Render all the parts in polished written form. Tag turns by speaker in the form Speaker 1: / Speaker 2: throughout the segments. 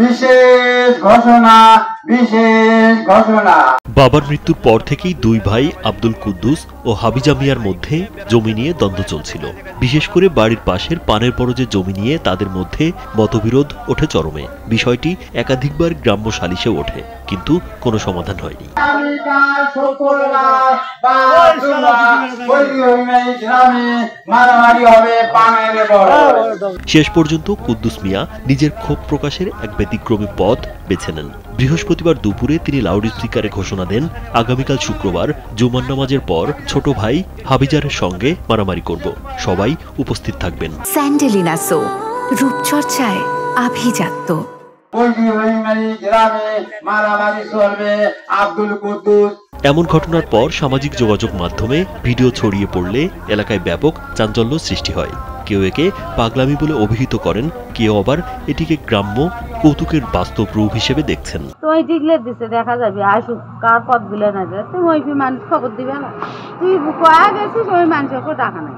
Speaker 1: বিশেষ ঘোষণা, বিশেষ ঘোষণা।
Speaker 2: বাবার মৃত্যুর পর থেকেই দুই ভাই আব্দুল কুদ্দুস ও হাবিজা মিয়ার মধ্যে জমি নিয়ে দ্বন্দ্ব চলছিল। বিশেষ করে বাড়ির পাশের পানের পরজে জমি নিয়ে তাদের মধ্যে মতবিরোধ ওঠে চরমে। বিষয়টি একাধিকবার গ্রাম্য সালিশে ওঠে, কিন্তু কোনো সমাধান হয়নি। শেষ পর্যন্ত কুদ্দুস মিয়া নিজের ক্ষোভ প্রকাশের এক ব্যতিক্রমী পথ বেছে নেন। বৃহস্পতিবার দুপুরে তিনি লাউডস্পিকারে ঘোষণা দেন, আগামীকাল শুক্রবার জুমার নামাজের পর ছোট ভাই হাবিজারের সঙ্গে মারামারি করব, সবাই উপস্থিত থাকবেন।
Speaker 3: স্যান্ডেলিনা সো, রূপচর্চায় আভিজাত্য।
Speaker 2: এমন ঘটনার পর সামাজিক যোগাযোগ মাধ্যমে ভিডিও ছড়িয়ে পড়লে এলাকায় ব্যাপক চাঞ্চল্য সৃষ্টি হয়। কেউ একে পাগলামি বলে অভিহিত করেন, কেউ আবার এটিকে গ্রাম্য কৌতুকের বাস্তব রূপ হিসেবে দেখছেন।
Speaker 4: তুই টিকলে দিছে দেখা যাবে আসুক কার পথ দিলে না যে তুই ওই মানুষ খবর দিবে না, তুই কয়া গেছিস ওই মানুষকে টাকা নাই।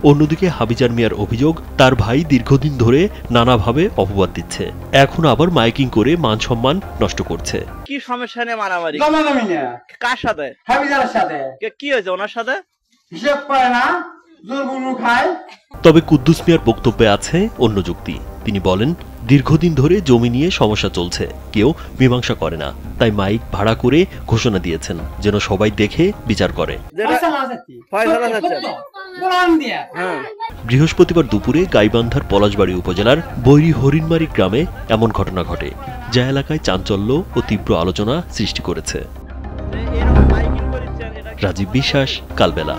Speaker 2: অন্যদিকে হাবিজার মিয়ার অভিযোগ, তার ভাই দীর্ঘদিন ধরে নানাভাবে অপবাদ দিচ্ছে, এখন আবার মাইকিং করে মান সম্মান নষ্ট করছে।
Speaker 5: কি সমস্যা নিয়ে মারামারি? কার সাথে?
Speaker 1: হাবিজারের সাথে।
Speaker 5: কি হয়েছে ওনার সাথে?
Speaker 1: হিসেব করে না, জোরগুলো খায়।
Speaker 2: তবে কুদ্দুস মিয়ার বক্তব্যে আছে অন্য যুক্তি। তিনি বলেন, দীর্ঘদিন ধরে জমি নিয়ে সমস্যা চলছে, কেউ মীমাংসা করে না, তাই মাইক ভাড়া করে ঘোষণা দিয়েছেন যেন সবাই দেখে বিচার করে। বৃহস্পতিবার দুপুরে গাইবান্ধার পলাশবাড়ী উপজেলার বৈরী হরিণমারি গ্রামে এমন ঘটনা ঘটে, যা এলাকায় চাঞ্চল্য ও তীব্র আলোচনা সৃষ্টি করেছে। রাজীব বিশ্বাস, কালবেলা।